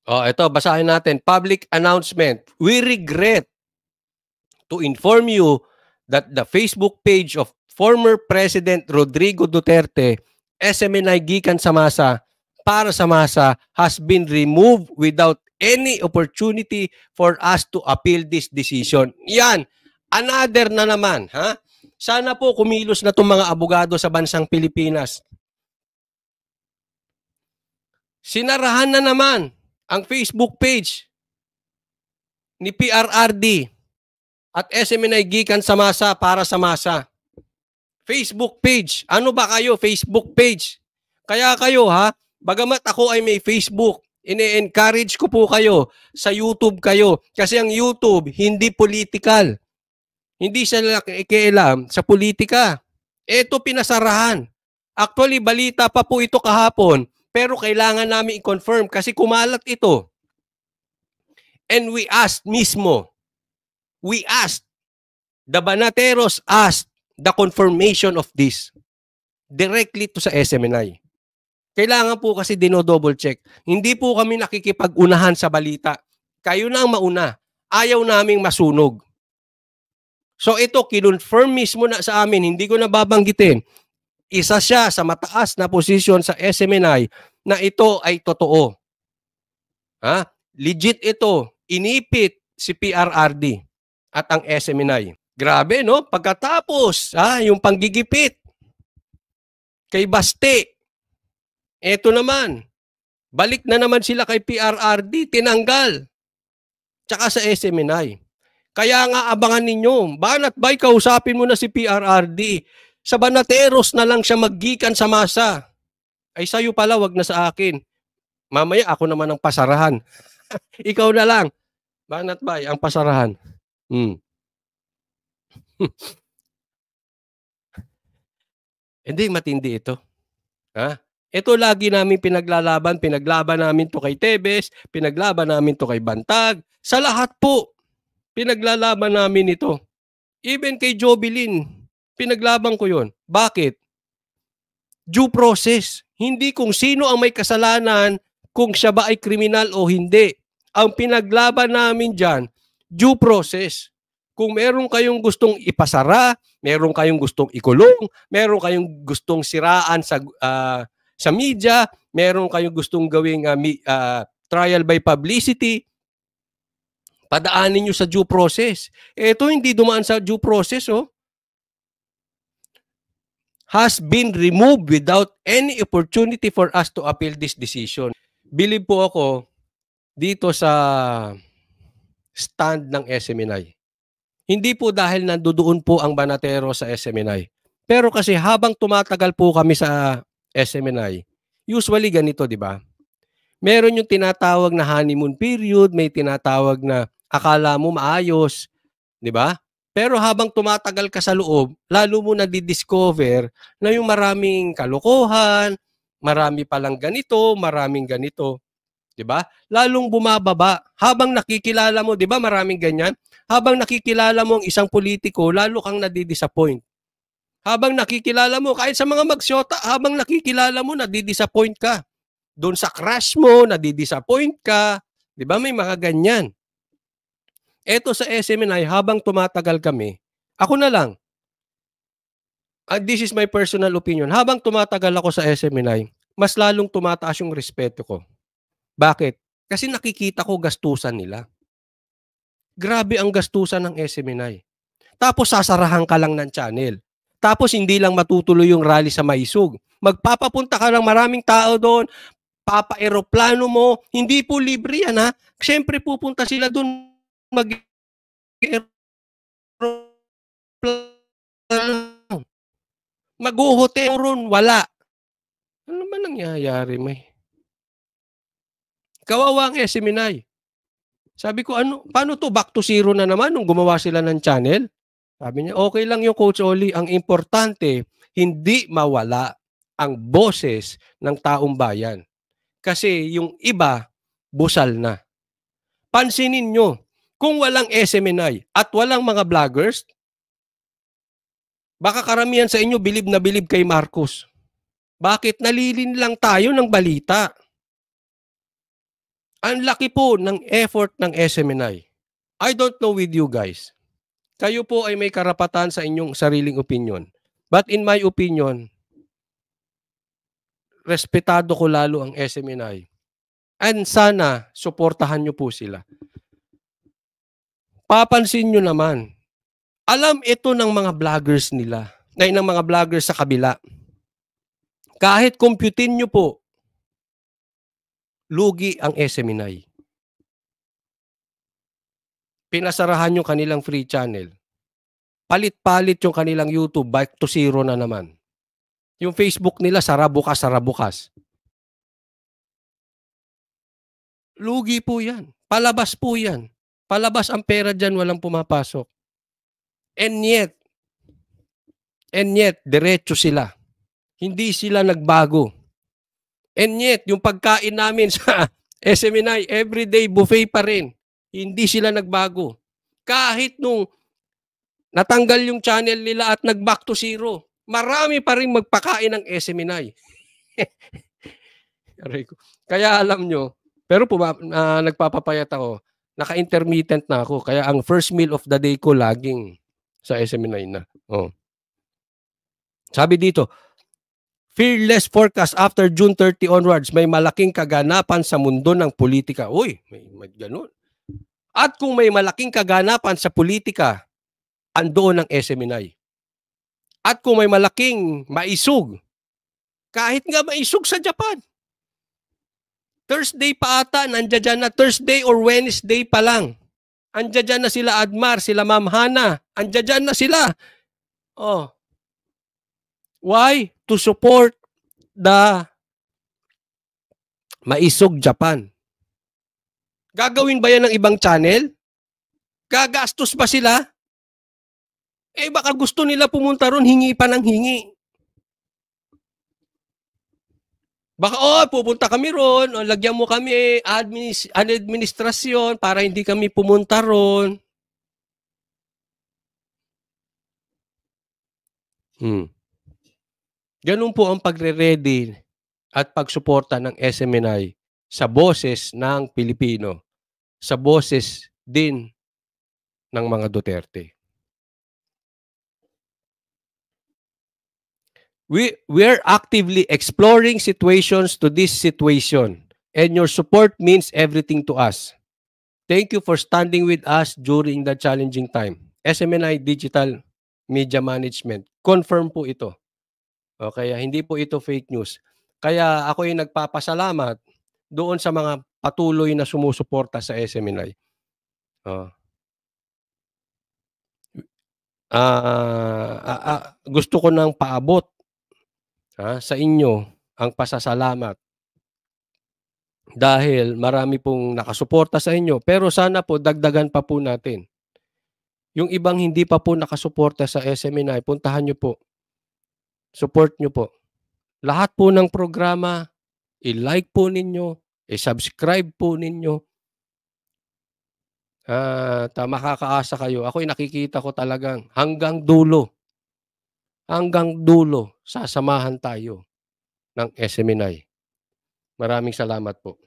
Oh, ito, basahin natin. Public announcement. We regret to inform you that the Facebook page of former President Rodrigo Duterte, SMNI Gikan sa Masa, para sa Masa, has been removed without any opportunity for us to appeal this decision. Yan, another na naman, ha? Sana po kumilos na itong mga abogado sa bansang Pilipinas. Sinarahan na naman ang Facebook page ni PRRD at SMNI Gikan sa Masa para sa Masa. Facebook page. Ano ba kayo? Facebook page. Kaya kayo ha, bagamat ako ay may Facebook, ini-encourage ko po kayo sa YouTube kayo. Kasi ang YouTube, hindi political. Hindi sila nakikialam sa politika. Ito pinasarahan. Actually, balita pa po ito kahapon, pero kailangan namin i-confirm kasi kumalat ito. And we asked mismo, the Banateros asked the confirmation of this directly to sa SMNI. Kailangan po kasi dino-double check. Hindi po kami nakikipag-unahan sa balita. Kayo na ang mauna. Ayaw naming masunog. So ito, kinonfirm mismo na sa amin, hindi ko na babanggitin. Isa siya sa mataas na posisyon sa SMNI na ito ay totoo. Ha? Legit ito. Inipit si PRRD at ang SMNI. Grabe, no? Pagkatapos, yung panggigipit kay Baste, eto naman, balik na naman sila kay PRRD, tinanggal. Tsaka sa SMNI. Kaya nga abangan ninyo, Banat Bay, kausapin mo na si PRRD. Sa Banateros na lang siya maggikan sa Masa. Ay sa'yo pala, wag na sa akin. Mamaya ako naman ang pasarahan. Ikaw na lang. Banat Bay, ang pasarahan. Hindi, matindi ito. Ha? Ito lagi namin pinaglaban namin to kay Tebes, pinaglaban namin to kay Bantag. Sa lahat po, pinaglalaban namin ito. Even kay Jobilin, pinaglaban ko yon. Bakit? Due process. Hindi kung sino ang may kasalanan, kung siya ba ay kriminal o hindi. Ang pinaglaban namin dyan, due process. Kung meron kayong gustong ipasara, meron kayong gustong ikulong, meron kayong gustong siraan sa media, meron kayong gustong gawing trial by publicity, padaanin nyo sa due process. Ito hindi dumaan sa due process, oh. Has been removed without any opportunity for us to appeal this decision. Believe po ako dito sa stand ng SMNI. Hindi po dahil nandoon po ang Banatero sa SMNI. Pero kasi habang tumatagal po kami sa SMNI, usually ganito, di ba? Meron yung tinatawag na honeymoon period, may tinatawag na akala mo maayos, di ba? Pero habang tumatagal ka sa loob, lalo mo na-discover na yung maraming kalokohan, marami palang ganito, maraming ganito. Diba? Lalong bumababa. Habang nakikilala mo, diba maraming ganyan? Habang nakikilala mo ang isang politiko, lalo kang nadidisappoint. Habang nakikilala mo, kahit sa mga magsyota, habang nakikilala mo, nadidisappoint ka. Doon sa crush mo, nadidisappoint ka. Diba? May mga ganyan. Eto sa SMNI, habang tumatagal kami, ako na lang. This is my personal opinion. Habang tumatagal ako sa SMNI, mas lalong tumataas yung respeto ko. Bakit? Kasi nakikita ko gastusan nila. Grabe ang gastusan ng SMNI. Tapos sasarahan ka lang ng channel. Tapos hindi lang matutuloy yung rally sa Maisug. Magpapapunta ka ng maraming tao doon, papa-aeroplano mo, hindi po libre yan ha. Siyempre pupunta sila doon mag-aeroplano. Mag-hotel ron, wala. Ano ba nangyayari, may? Kawawa ang SMNI. Sabi ko, paano to? Back to zero na naman nung gumawa sila ng channel? Sabi niya, okay lang yung Coach Oli. Ang importante, hindi mawala ang boses ng taong bayan. Kasi yung iba, busal na. Pansinin nyo, kung walang SMNI at walang mga vloggers, baka karamihan sa inyo bilib na bilib kay Marcos. Bakit? Nalilin lang tayo ng balita. Ang laki po ng effort ng SMNI. I don't know with you guys. Kayo po ay may karapatan sa inyong sariling opinyon. But in my opinion, respetado ko lalo ang SMNI. And sana, suportahan nyo po sila. Papansin nyo naman, alam ito ng mga vloggers nila, ng mga vloggers sa kabila. Kahit computin nyo po, lugi ang SMNI. Pinasarahan yung kanilang free channel. Palit-palit yung kanilang YouTube, back to zero na naman. Yung Facebook nila, sara bukas. Lugi po yan. Palabas po yan. Palabas ang pera dyan, walang pumapasok. And yet, diretso sila. Hindi sila nagbago. And yet, yung pagkain namin sa SMNI, everyday buffet pa rin. Hindi sila nagbago. Kahit nung natanggal yung channel nila at nag-back to zero, marami pa rin magpakain ng SMNI. Kaya alam nyo, pero nagpapapayat ako, naka-intermittent na ako. Kaya ang first meal of the day ko laging sa SMNI na. Oh. Sabi dito, fearless forecast after June 30 onwards, may malaking kaganapan sa mundo ng politika. Uy, may ganun. At kung may malaking kaganapan sa politika, andoon ang SMNI. At kung may malaking maisug, kahit nga maisug sa Japan, Thursday pa ata, nandiyan dyan na Thursday or Wednesday pa lang. Andiyan dyan na sila Admar, sila Ma'am Hana, andiyan dyan na sila. Oh. Why? To support the maisog Japan. Gagawin ba yan ng ibang channel? Gagastos ba sila? Eh baka gusto nila pumunta ron, hingi pa ng hingi. Baka, pupunta kami ron, lagyan mo kami administrasyon para hindi kami pumunta ron. Ganun po ang pagre-ready at pagsuporta ng SMNI sa boses ng Pilipino, sa boses din ng mga Duterte. We're actively exploring situations to this situation, and your support means everything to us. Thank you for standing with us during the challenging time. SMNI Digital Media Management. Confirm po ito. O, kaya hindi po ito fake news. Kaya ako ay nagpapasalamat doon sa mga patuloy na sumusuporta sa SMNI. Gusto ko nang paabot sa inyo ang pasasalamat dahil marami pong nakasuporta sa inyo, pero sana po dagdagan pa po natin. Yung ibang hindi pa po nakasuporta sa SMNI, puntahan nyo po. Support nyo po. Lahat po ng programa, i-like po ninyo, i-subscribe po ninyo. Makakaasa kayo. Ako'y nakikita ko talagang hanggang dulo, sasamahan tayo ng SMNI. Maraming salamat po.